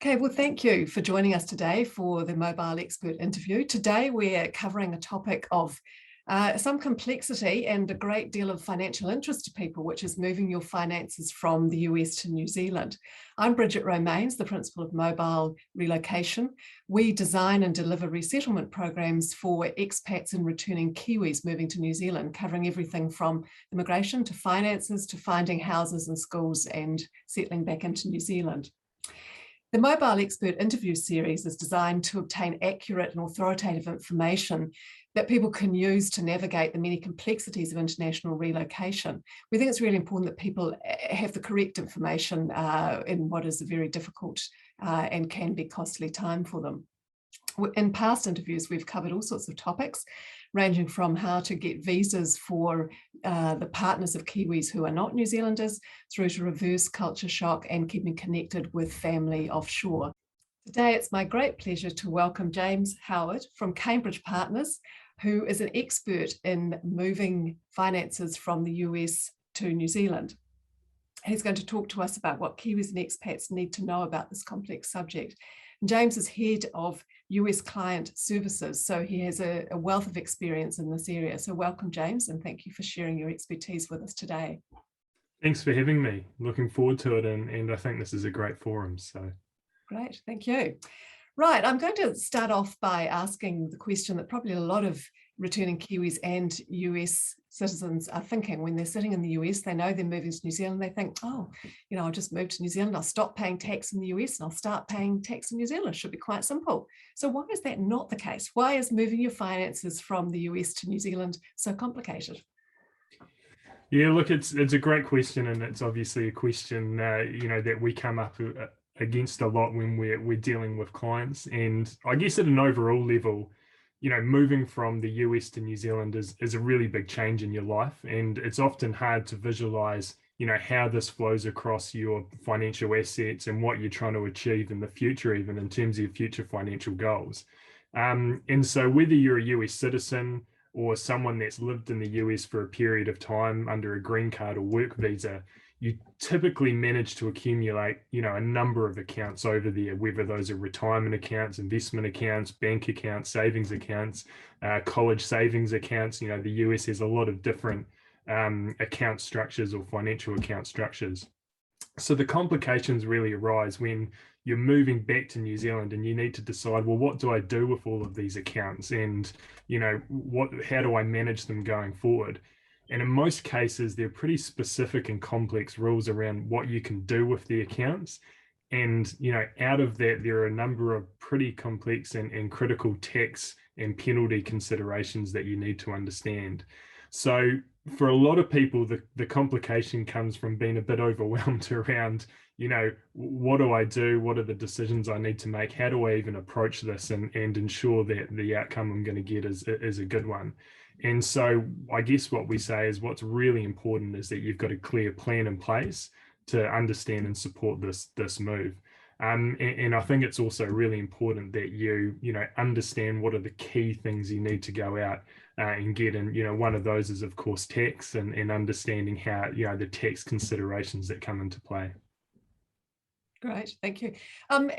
Okay, well, thank you for joining us today for the Mobile Expert interview. Today, we're covering a topic of some complexity and a great deal of financial interest to people, which is moving your finances from the US to New Zealand. I'm Bridget Romains, the principal of Mobile Relocation. We design and deliver resettlement programs for expats and returning Kiwis moving to New Zealand, covering everything from immigration to finances to finding houses and schools and settling back into New Zealand. The Mobile Expert interview series is designed to obtain accurate and authoritative information that people can use to navigate the many complexities of international relocation. We think it's really important that people have the correct information in what is a very difficult and can be costly time for them. In past interviews, we've covered all sorts of topics, ranging from how to get visas for the partners of Kiwis who are not New Zealanders, through to reverse culture shock and keeping connected with family offshore. Today, it's my great pleasure to welcome James Howard from Cambridge Partners, who is an expert in moving finances from the US to New Zealand. He's going to talk to us about what Kiwis and expats need to know about this complex subject. And James is head of US client services, so he has a wealth of experience in this area. So welcome, James, and thank you for sharing your expertise with us today. Thanks for having me. Looking forward to it, and I think this is a great forum. So great, thank you. Right, I'm going to start off by asking the question that probably a lot of returning Kiwis and US citizens are thinking when they're sitting in the US. They know they're moving to New Zealand. They think, oh, you know, I'll just move to New Zealand. I'll stop paying tax in the US and I'll start paying tax in New Zealand. It should be quite simple. So why is that not the case? Why is moving your finances from the US to New Zealand so complicated? Yeah, look, it's a great question, and it's obviously a question that we come up against a lot when we're dealing with clients. And I guess at an overall level, moving from the US to New Zealand is a really big change in your life, and it's often hard to visualize how this flows across your financial assets and what you're trying to achieve in the future, even in terms of your future financial goals. And so whether you're a US citizen or someone that's lived in the US for a period of time under a green card or work visa, you typically manage to accumulate, a number of accounts over there, whether those are retirement accounts, investment accounts, bank accounts, savings accounts, college savings accounts. The US has a lot of different account structures or financial account structures. So the complications really arise when you're moving back to New Zealand and you need to decide, well, what do I do with all of these accounts? And, how do I manage them going forward? And in most cases, there are pretty specific and complex rules around what you can do with the accounts. And, out of that, there are a number of pretty complex and critical tax and penalty considerations that you need to understand. So for a lot of people, the complication comes from being a bit overwhelmed around, what do I do? What are the decisions I need to make? How do I even approach this and ensure that the outcome I'm going to get is a good one? And so I guess what we say is what's really important is that you've got a clear plan in place to understand and support this move. And I think it's also really important that you understand what are the key things you need to go out and get. And, one of those is, of course, tax and understanding how, the tax considerations that come into play. Great, thank you. And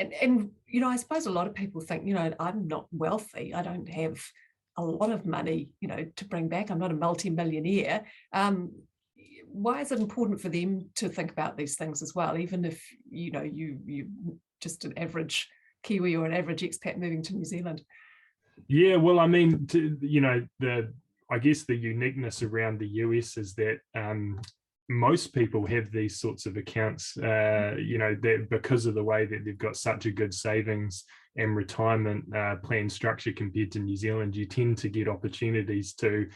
I suppose a lot of people think, I'm not wealthy. I don't have a lot of money, to bring back. I'm not a multi-millionaire. Why is it important for them to think about these things as well, even if, you just an average Kiwi or an average expat moving to New Zealand? Yeah, well, I mean, I guess the uniqueness around the US is that most people have these sorts of accounts, that because of the way that they've got such a good savings and retirement plan structure compared to New Zealand, you tend to get opportunities to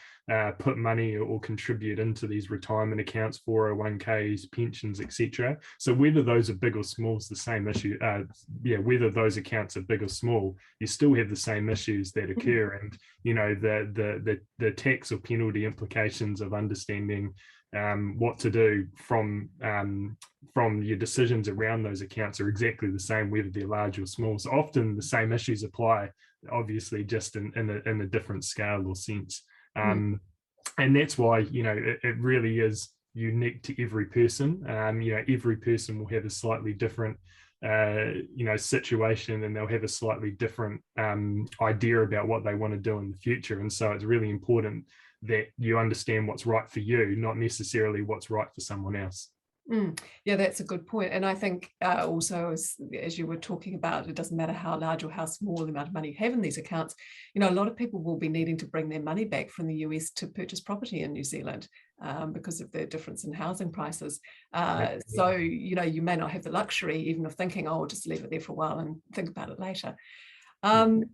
put money or contribute into these retirement accounts, 401ks, pensions, etc. So whether those are big or small is the same issue. Whether those accounts are big or small, you still have the same issues that occur, and the tax or penalty implications of understanding what to do from your decisions around those accounts are exactly the same, whether they're large or small. So often the same issues apply, obviously, just in a different scale or sense. And that's why, it really is unique to every person. Every person will have a slightly different situation, and they'll have a slightly different idea about what they want to do in the future. And so it's really important that you understand what's right for you, not necessarily what's right for someone else. Yeah, that's a good point. And I think also, as you were talking about, it doesn't matter how large or how small the amount of money you have in these accounts. A lot of people will be needing to bring their money back from the US to purchase property in New Zealand because of the difference in housing prices. So, you may not have the luxury even of thinking, oh, I'll just leave it there for a while and think about it later. I'm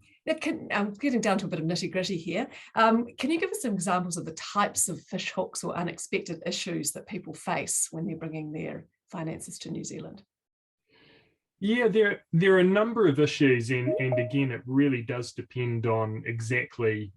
getting down to a bit of nitty gritty here. Can you give us some examples of the types of fish hooks or unexpected issues that people face when they're bringing their finances to New Zealand? Yeah, there are a number of issues, and again, it really does depend on exactly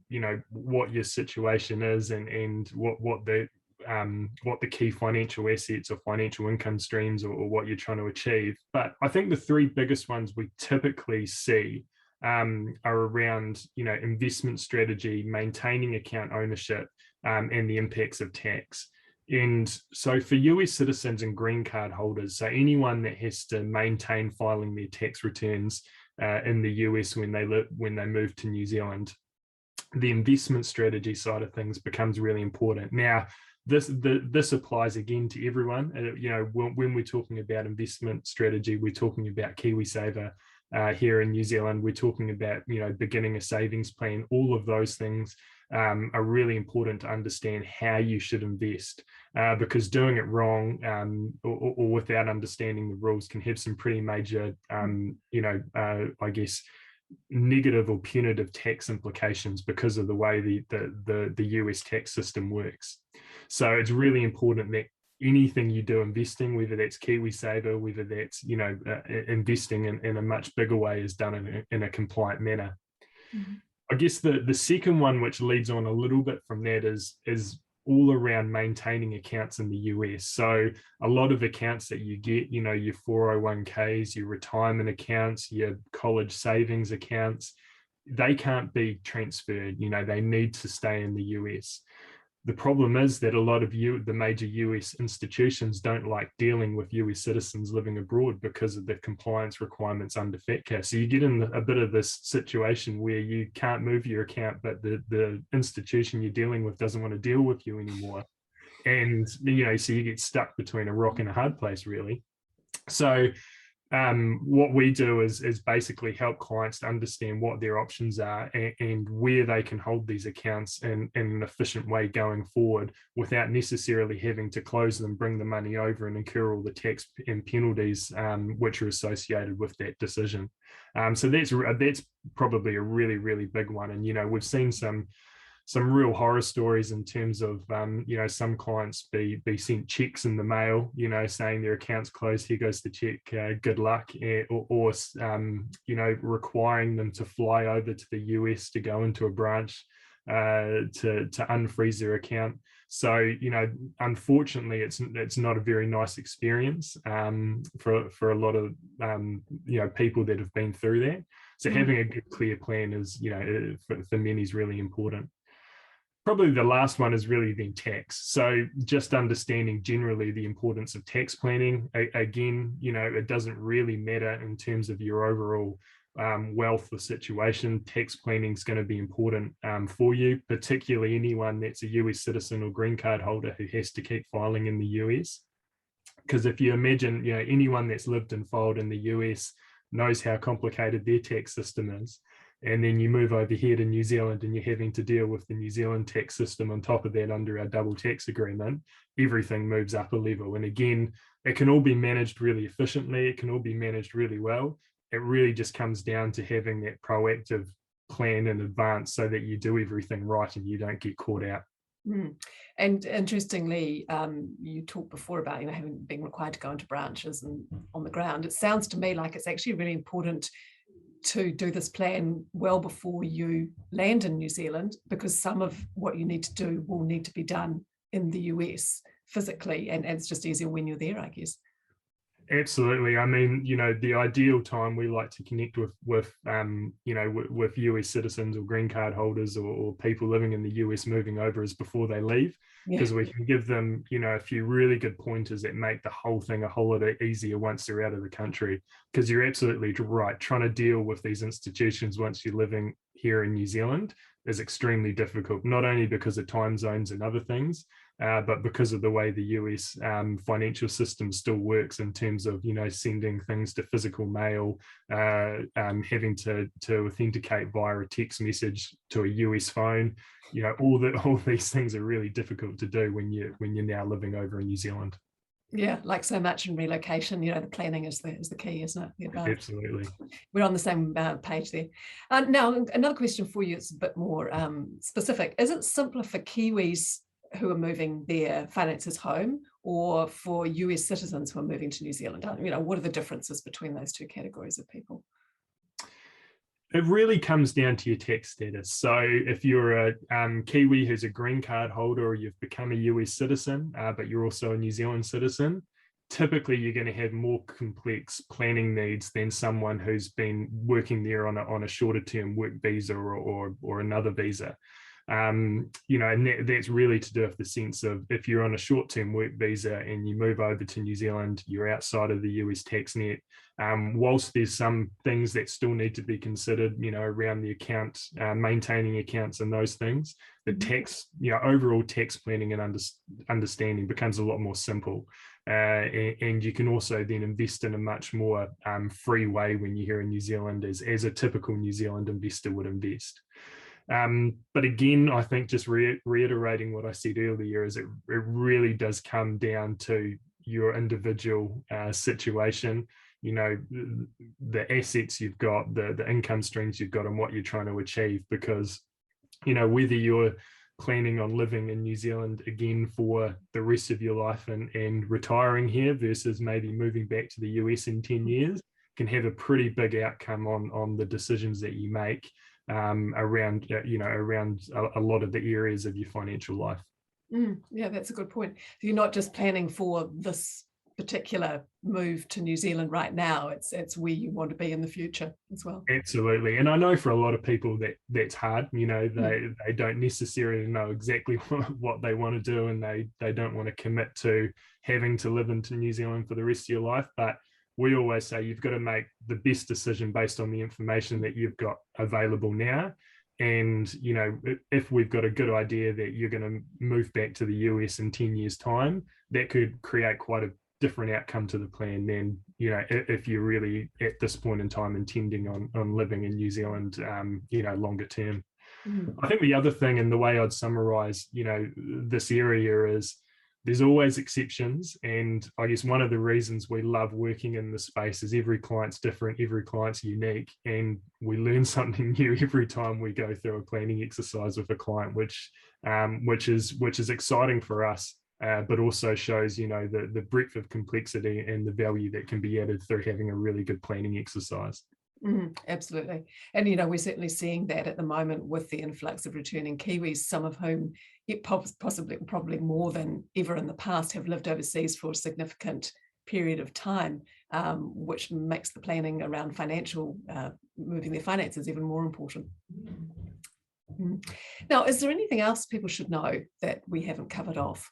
what your situation is and what the key financial assets or financial income streams or what you're trying to achieve. But I think the three biggest ones we typically see are around investment strategy, maintaining account ownership, and the impacts of tax. And so for US citizens and green card holders, so anyone that has to maintain filing their tax returns in the US when they move to New Zealand, the investment strategy side of things becomes really important. Now, this applies again to everyone. When we're talking about investment strategy, we're talking about KiwiSaver here in New Zealand. We're talking about beginning a savings plan. All of those things are really important to understand how you should invest, because doing it wrong or without understanding the rules can have some pretty major, I guess, negative or punitive tax implications because of the way the US tax system works. So it's really important that anything you do investing, whether that's KiwiSaver, whether that's investing in a much bigger way, is done in a compliant manner. Mm-hmm. I guess the second one, which leads on a little bit from that, is all around maintaining accounts in the US. So a lot of accounts that you get, your 401ks, your retirement accounts, your college savings accounts, they can't be transferred. They need to stay in the US. The problem is that a lot of the major US institutions don't like dealing with US citizens living abroad because of the compliance requirements under FATCA. So you get in a bit of this situation where you can't move your account, but the institution you're dealing with doesn't want to deal with you anymore. And, so you get stuck between a rock and a hard place, really. So what we do is basically help clients to understand what their options are and where they can hold these accounts in an efficient way going forward without necessarily having to close them, bring the money over, and incur all the tax and penalties which are associated with that decision. So that's probably a really, really big one. And we've seen some real horror stories in terms of, some clients be sent checks in the mail, saying their account's closed, here goes the check, good luck, or requiring them to fly over to the US to go into a branch to unfreeze their account. So, unfortunately, it's not a very nice experience for a lot of, people that have been through that. So having a good, clear plan is, for many is really important. Probably the last one is really then tax. So just understanding generally the importance of tax planning. Again, it doesn't really matter in terms of your overall wealth or situation. Tax planning is going to be important for you, particularly anyone that's a US citizen or green card holder who has to keep filing in the US. Because if you imagine, anyone that's lived and filed in the US knows how complicated their tax system is. And then you move over here to New Zealand and you're having to deal with the New Zealand tax system on top of that under our double tax agreement, everything moves up a level. And again, it can all be managed really efficiently. It can all be managed really well. It really just comes down to having that proactive plan in advance so that you do everything right and you don't get caught out. And interestingly, you talked before about having being required to go into branches and on the ground. It sounds to me like it's actually really important to do this plan well before you land in New Zealand, because some of what you need to do will need to be done in the US physically, and it's just easier when you're there, I guess. Absolutely. I mean, the ideal time we like to connect with US citizens or green card holders or people living in the US moving over is before they leave, Yeah. because we can give them, a few really good pointers that make the whole thing a whole lot easier once they're out of the country. Because you're absolutely right. Trying to deal with these institutions once you're living here in New Zealand is extremely difficult, not only because of time zones and other things, but because of the way the US financial system still works in terms of, sending things to physical mail, having to authenticate via a text message to a US phone, all these things are really difficult to do when you're now living over in New Zealand. Yeah, like so much in relocation, the planning is the key, isn't it? The advantage. Absolutely. We're on the same page there. Now, another question for you, it's a bit more specific. Is it simpler for Kiwis who are moving their finances home, or for US citizens who are moving to New Zealand? What are the differences between those two categories of people? It really comes down to your tax status. So if you're a Kiwi who's a green card holder, or you've become a US citizen, but you're also a New Zealand citizen, typically you're going to have more complex planning needs than someone who's been working there on a shorter term work visa or another visa. And that's really to do with the sense of, if you're on a short-term work visa and you move over to New Zealand, you're outside of the US tax net. Whilst there's some things that still need to be considered, around the account, maintaining accounts and those things, the tax, overall tax planning and understanding becomes a lot more simple. And you can also then invest in a much more free way when you're here in New Zealand, as a typical New Zealand investor would invest. But again, I think just reiterating what I said earlier is it really does come down to your individual situation, the assets you've got, the income streams you've got, and what you're trying to achieve. Because, whether you're planning on living in New Zealand again for the rest of your life and retiring here versus maybe moving back to the US in 10 years can have a pretty big outcome on the decisions that you make around a lot of the areas of your financial life. Yeah, that's a good point. So you're not just planning for this particular move to New Zealand right now, it's where you want to be in the future as well. Absolutely. And I know for a lot of people that's hard. They don't necessarily know exactly what they want to do, and they don't want to commit to having to live into New Zealand for the rest of your life. But we always say you've got to make the best decision based on the information that you've got available now. And, if we've got a good idea that you're going to move back to the US in 10 years' time, that could create quite a different outcome to the plan than, if you're really at this point in time intending on living in New Zealand, longer term. I think the other thing, and the way I'd summarize, this area, is there's always exceptions. And I guess one of the reasons we love working in this space is every client's different, every client's unique, and we learn something new every time we go through a planning exercise with a client, which is exciting for us, but also shows, the breadth of complexity and the value that can be added through having a really good planning exercise. Absolutely. And, we're certainly seeing that at the moment with the influx of returning Kiwis, some of whom probably more than ever in the past have lived overseas for a significant period of time, which makes the planning around moving their finances even more important. Now, is there anything else people should know that we haven't covered off?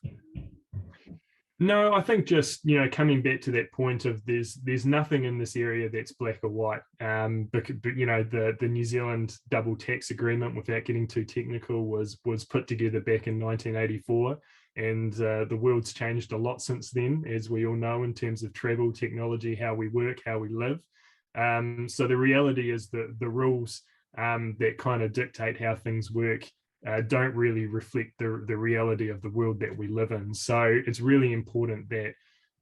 No, I think just, coming back to that point of there's nothing in this area that's black or white. But the New Zealand double tax agreement, without getting too technical, was put together back in 1984. And the world's changed a lot since then, as we all know, in terms of travel, technology, how we work, how we live. So the reality is that the rules that kind of dictate how things work don't really reflect the reality of the world that we live in. So it's really important that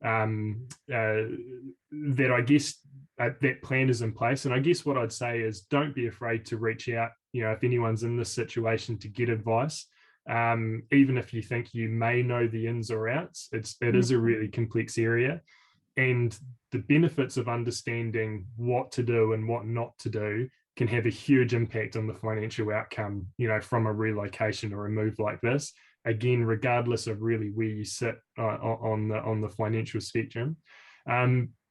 that I guess that plan is in place. And I guess what I'd say is, don't be afraid to reach out, if anyone's in this situation, to get advice. Even if you think you may know the ins or outs, it is a really complex area. And the benefits of understanding what to do and what not to do can have a huge impact on the financial outcome, from a relocation or a move like this. Again, regardless of really where you sit on the financial spectrum.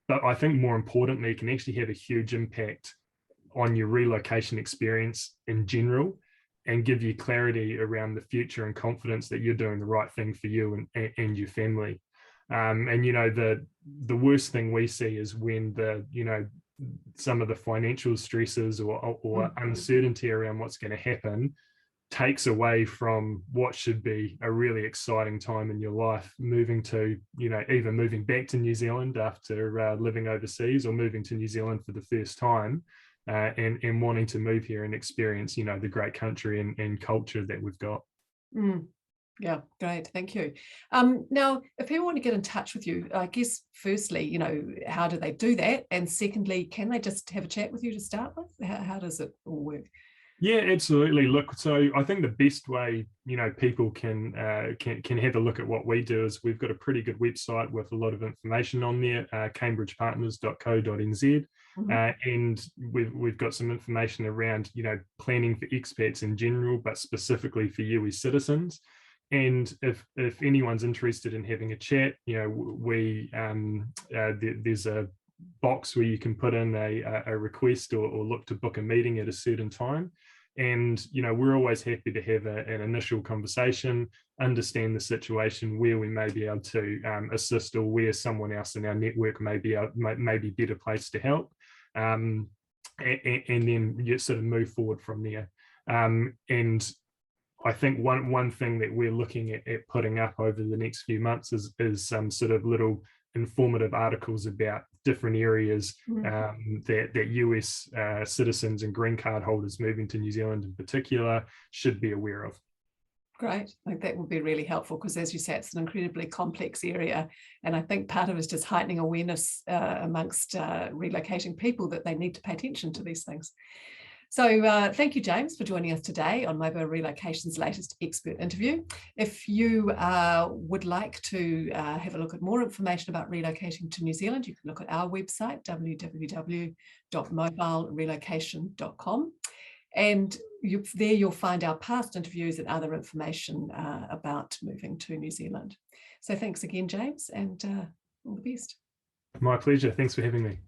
but I think more importantly, it can actually have a huge impact on your relocation experience in general, and give you clarity around the future and confidence that you're doing the right thing for you and your family. And the worst thing we see is when some of the financial stresses or uncertainty around what's going to happen takes away from what should be a really exciting time in your life, either moving back to New Zealand after living overseas, or moving to New Zealand for the first time, and wanting to move here and experience, the great country and culture that we've got. Yeah, great. Thank you. Now, if people want to get in touch with you, I guess, firstly, how do they do that? And secondly, can they just have a chat with you to start with? How does it all work? Yeah, absolutely. Look, so I think the best way, people can have a look at what we do is we've got a pretty good website with a lot of information on there, cambridgepartners.co.nz. And we've got some information around, planning for expats in general, but specifically for you as citizens. And if anyone's interested in having a chat, there's a box where you can put in a request or look to book a meeting at a certain time. And, we're always happy to have an initial conversation, understand the situation, where we may be able to assist, or where someone else in our network may be better placed to help. And then you sort of move forward from there. And I think one thing that we're looking at putting up over the next few months is some sort of little informative articles about different areas that US citizens and green card holders moving to New Zealand in particular should be aware of. Great. I think that would be really helpful because, as you say, it's an incredibly complex area. And I think part of it is just heightening awareness amongst relocating people that they need to pay attention to these things. So thank you, James, for joining us today on Mobile Relocation's latest expert interview. If you would like to have a look at more information about relocating to New Zealand, you can look at our website, www.mobilerelocation.com. And there you'll find our past interviews and other information about moving to New Zealand. So thanks again, James, and all the best. My pleasure. Thanks for having me.